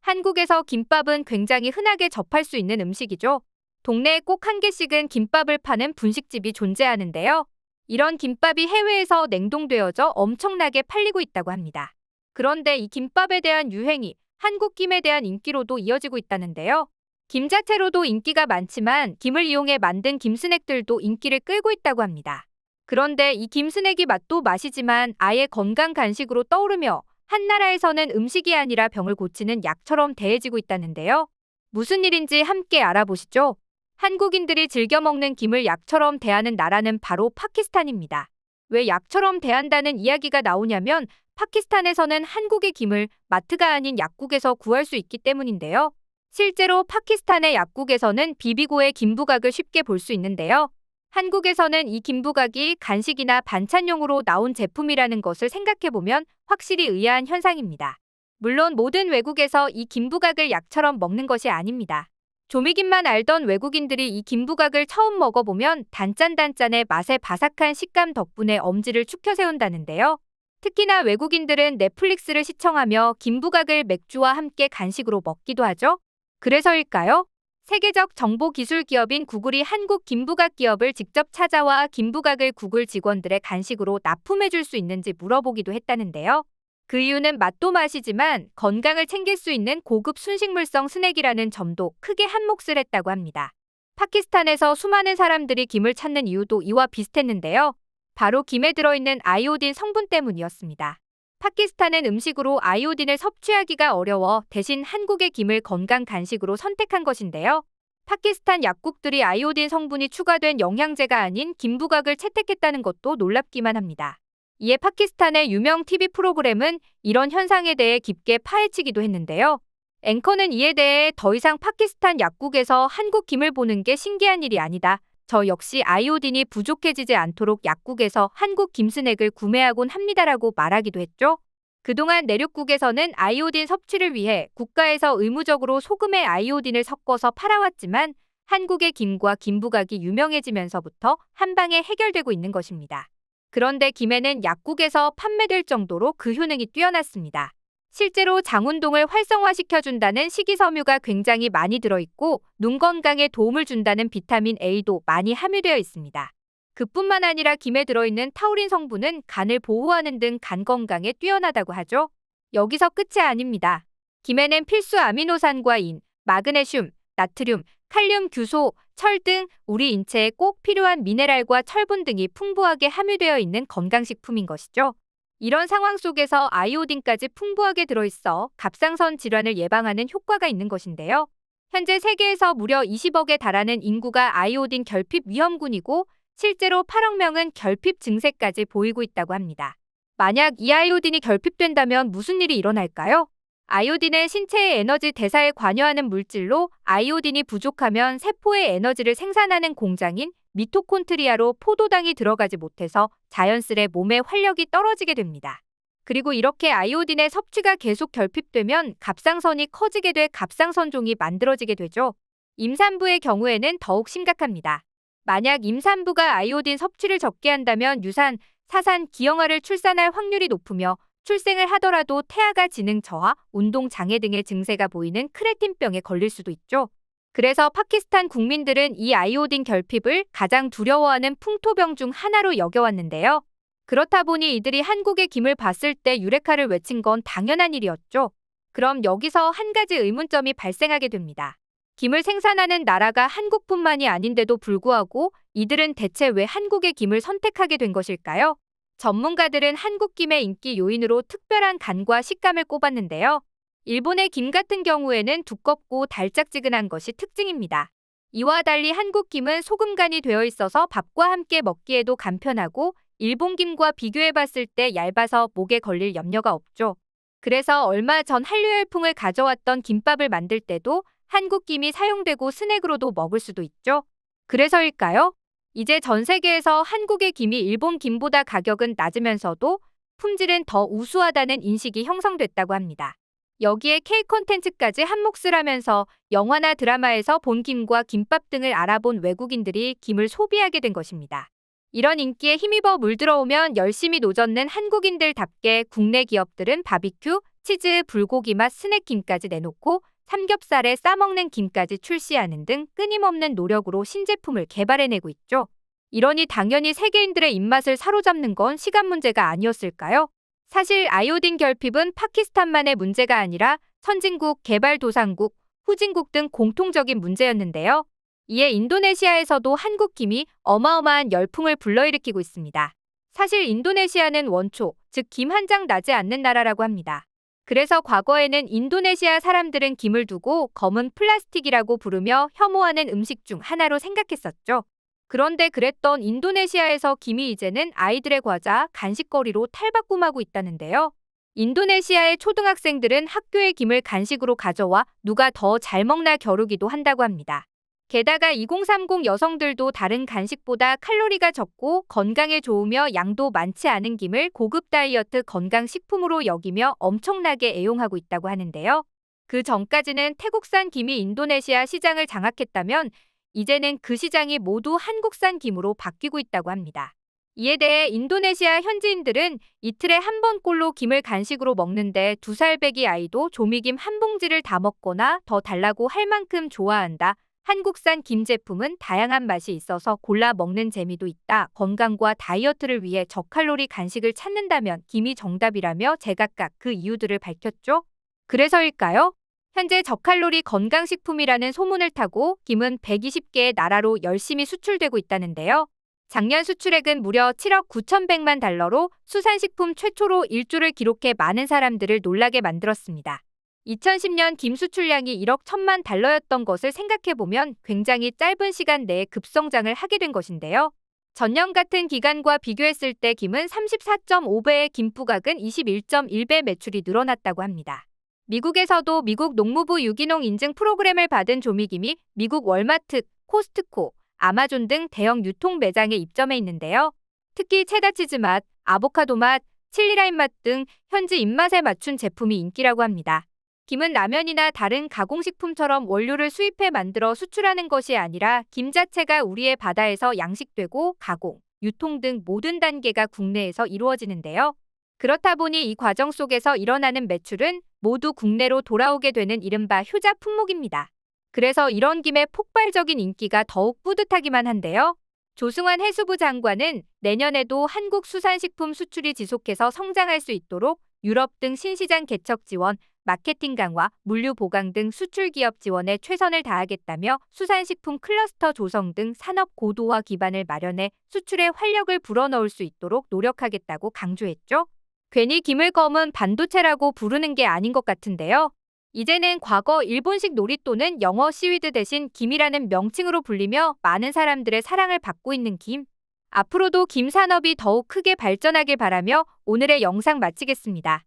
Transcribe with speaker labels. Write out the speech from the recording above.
Speaker 1: 한국에서 김밥은 굉장히 흔하게 접할 수 있는 음식이죠. 동네에 꼭 한 개씩은 김밥을 파는 분식집이 존재하는데요. 이런 김밥이 해외에서 냉동되어져 엄청나게 팔리고 있다고 합니다. 그런데 이 김밥에 대한 유행이 한국 김에 대한 인기로도 이어지고 있다는데요. 김 자체로도 인기가 많지만 김을 이용해 만든 김 스낵들도 인기를 끌고 있다고 합니다. 그런데 이 김 스낵이 맛도 맛이지만 아예 건강 간식으로 떠오르며 한 나라에서는 음식이 아니라 병을 고치는 약처럼 대해지고 있다는데요. 무슨 일인지 함께 알아보시죠. 한국인들이 즐겨 먹는 김을 약처럼 대하는 나라는 바로 파키스탄입니다. 왜 약처럼 대한다는 이야기가 나오냐면 파키스탄에서는 한국의 김을 마트가 아닌 약국에서 구할 수 있기 때문인데요. 실제로 파키스탄의 약국에서는 비비고의 김부각을 쉽게 볼 수 있는데요. 한국에서는 이 김부각이 간식이나 반찬용으로 나온 제품이라는 것을 생각해보면 확실히 의아한 현상입니다. 물론 모든 외국에서 이 김부각을 약처럼 먹는 것이 아닙니다. 조미김만 알던 외국인들이 이 김부각을 처음 먹어보면 단짠단짠의 맛의 바삭한 식감 덕분에 엄지를 축혀 세운다는데요. 특히나 외국인들은 넷플릭스를 시청하며 김부각을 맥주와 함께 간식으로 먹기도 하죠. 그래서일까요? 세계적 정보기술 기업인 구글이 한국 김부각 기업을 직접 찾아와 김부각을 구글 직원들의 간식으로 납품해줄 수 있는지 물어보기도 했다는데요. 그 이유는 맛도 맛이지만 건강을 챙길 수 있는 고급 순식물성 스낵이라는 점도 크게 한몫을 했다고 합니다. 파키스탄에서 수많은 사람들이 김을 찾는 이유도 이와 비슷했는데요. 바로 김에 들어있는 아이오딘 성분 때문이었습니다. 파키스탄은 음식으로 아이오딘을 섭취하기가 어려워 대신 한국의 김을 건강 간식으로 선택한 것인데요. 파키스탄 약국들이 아이오딘 성분이 추가된 영양제가 아닌 김부각을 채택했다는 것도 놀랍기만 합니다. 이에 파키스탄의 유명 TV 프로그램은 이런 현상에 대해 깊게 파헤치기도 했는데요. 앵커는 이에 대해 더 이상 파키스탄 약국에서 한국 김을 보는 게 신기한 일이 아니다. 저 역시 아이오딘이 부족해지지 않도록 약국에서 한국 김 스낵을 구매하곤 합니다라고 말하기도 했죠. 그동안 내륙국에서는 아이오딘 섭취를 위해 국가에서 의무적으로 소금에 아이오딘을 섞어서 팔아왔지만 한국의 김과 김부각이 유명해지면서부터 한방에 해결되고 있는 것입니다. 그런데 김에는 약국에서 판매될 정도로 그 효능이 뛰어났습니다. 실제로 장운동을 활성화시켜준다는 식이섬유가 굉장히 많이 들어있고 눈 건강에 도움을 준다는 비타민 A도 많이 함유되어 있습니다. 그뿐만 아니라 김에 들어있는 타우린 성분은 간을 보호하는 등 간 건강에 뛰어나다고 하죠. 여기서 끝이 아닙니다. 김에는 필수 아미노산과 인, 마그네슘, 나트륨, 칼륨, 규소, 철 등 우리 인체에 꼭 필요한 미네랄과 철분 등이 풍부하게 함유되어 있는 건강식품인 것이죠. 이런 상황 속에서 아이오딘까지 풍부하게 들어있어 갑상선 질환을 예방하는 효과가 있는 것인데요. 현재 세계에서 무려 20억에 달하는 인구가 아이오딘 결핍 위험군이고 실제로 8억 명은 결핍 증세까지 보이고 있다고 합니다. 만약 이 아이오딘이 결핍된다면 무슨 일이 일어날까요? 아이오딘은 신체의 에너지 대사에 관여하는 물질로 아이오딘이 부족하면 세포의 에너지를 생산하는 공장인 미토콘트리아로 포도당이 들어가지 못해서 자연스레 몸의 활력이 떨어지게 됩니다. 그리고 이렇게 아이오딘의 섭취가 계속 결핍되면 갑상선이 커지게 돼 갑상선종이 만들어지게 되죠. 임산부의 경우에는 더욱 심각합니다. 만약 임산부가 아이오딘 섭취를 적게 한다면 유산, 사산, 기형아를 출산할 확률이 높으며 출생을 하더라도 태아가 지능 저하, 운동 장애 등의 증세가 보이는 크레틴병에 걸릴 수도 있죠. 그래서 파키스탄 국민들은 이 아이오딘 결핍을 가장 두려워하는 풍토병 중 하나로 여겨왔는데요. 그렇다 보니 이들이 한국의 김을 봤을 때 유레카를 외친 건 당연한 일이었죠. 그럼 여기서 한 가지 의문점이 발생하게 됩니다. 김을 생산하는 나라가 한국뿐만이 아닌데도 불구하고 이들은 대체 왜 한국의 김을 선택하게 된 것일까요? 전문가들은 한국 김의 인기 요인으로 특별한 간과 식감을 꼽았는데요. 일본의 김 같은 경우에는 두껍고 달짝지근한 것이 특징입니다. 이와 달리 한국 김은 소금간이 되어 있어서 밥과 함께 먹기에도 간편하고 일본 김과 비교해봤을 때 얇아서 목에 걸릴 염려가 없죠. 그래서 얼마 전 한류 열풍을 가져왔던 김밥을 만들 때도 한국 김이 사용되고 스낵으로도 먹을 수도 있죠. 그래서일까요? 이제 전 세계에서 한국의 김이 일본 김보다 가격은 낮으면서도 품질은 더 우수하다는 인식이 형성됐다고 합니다. 여기에 K 콘텐츠까지 한몫을 하면서 영화나 드라마에서 본 김과 김밥 등을 알아본 외국인들이 김을 소비하게 된 것입니다. 이런 인기에 힘입어 물들어오면 열심히 노젓는 한국인들답게 국내 기업들은 바비큐, 치즈, 불고기 맛 스낵김까지 내놓고 삼겹살에 싸먹는 김까지 출시하는 등 끊임없는 노력으로 신제품을 개발해내고 있죠. 이러니 당연히 세계인들의 입맛을 사로잡는 건 시간 문제가 아니었을까요? 사실 아이오딘 결핍은 파키스탄만의 문제가 아니라 선진국, 개발도상국, 후진국 등 공통적인 문제였는데요. 이에 인도네시아에서도 한국 김이 어마어마한 열풍을 불러일으키고 있습니다. 사실 인도네시아는 원초, 즉 김 한 장 나지 않는 나라라고 합니다. 그래서 과거에는 인도네시아 사람들은 김을 두고 검은 플라스틱이라고 부르며 혐오하는 음식 중 하나로 생각했었죠. 그런데 그랬던 인도네시아에서 김이 이제는 아이들의 과자, 간식거리로 탈바꿈하고 있다는데요. 인도네시아의 초등학생들은 학교에 김을 간식으로 가져와 누가 더 잘 먹나 겨루기도 한다고 합니다. 게다가 2030 여성들도 다른 간식보다 칼로리가 적고 건강에 좋으며 양도 많지 않은 김을 고급 다이어트 건강식품으로 여기며 엄청나게 애용하고 있다고 하는데요. 그 전까지는 태국산 김이 인도네시아 시장을 장악했다면 이제는 그 시장이 모두 한국산 김으로 바뀌고 있다고 합니다. 이에 대해 인도네시아 현지인들은 이틀에 한 번꼴로 김을 간식으로 먹는데 2살 배기 아이도 조미김 한 봉지를 다 먹거나 더 달라고 할 만큼 좋아한다. 한국산 김 제품은 다양한 맛이 있어서 골라 먹는 재미도 있다. 건강과 다이어트를 위해 저칼로리 간식을 찾는다면 김이 정답이라며 제각각 그 이유들을 밝혔죠. 그래서일까요? 현재 저칼로리 건강식품이라는 소문을 타고 김은 120개의 나라로 열심히 수출되고 있다는데요. 작년 수출액은 무려 7억 9,100만 달러로 수산식품 최초로 일조를 기록해 많은 사람들을 놀라게 만들었습니다. 2010년 김 수출량이 1억 1,000만 달러였던 것을 생각해보면 굉장히 짧은 시간 내에 급성장을 하게 된 것인데요. 전년 같은 기간과 비교했을 때 김은 34.5배의 김부각은 21.1배 매출이 늘어났다고 합니다. 미국에서도 미국 농무부 유기농 인증 프로그램을 받은 조미김이 미국 월마트, 코스트코, 아마존 등 대형 유통 매장에 입점해 있는데요. 특히 체다치즈 맛, 아보카도 맛, 칠리라임 맛 등 현지 입맛에 맞춘 제품이 인기라고 합니다. 김은 라면이나 다른 가공식품처럼 원료를 수입해 만들어 수출하는 것이 아니라 김 자체가 우리의 바다에서 양식되고 가공, 유통 등 모든 단계가 국내에서 이루어지는데요. 그렇다 보니 이 과정 속에서 일어나는 매출은 모두 국내로 돌아오게 되는 이른바 효자 품목입니다. 그래서 이런 김의 폭발적인 인기가 더욱 뿌듯하기만 한데요. 조승환 해수부 장관은 내년에도 한국 수산식품 수출이 지속해서 성장할 수 있도록 유럽 등 신시장 개척 지원, 마케팅 강화, 물류 보강 등 수출 기업 지원에 최선을 다하겠다며 수산식품 클러스터 조성 등 산업 고도화 기반을 마련해 수출에 활력을 불어넣을 수 있도록 노력하겠다고 강조했죠. 괜히 김을 검은 반도체라고 부르는 게 아닌 것 같은데요. 이제는 과거 일본식 노리또는 영어 시위드 대신 김이라는 명칭으로 불리며 많은 사람들의 사랑을 받고 있는 김. 앞으로도 김 산업이 더욱 크게 발전하길 바라며 오늘의 영상 마치겠습니다.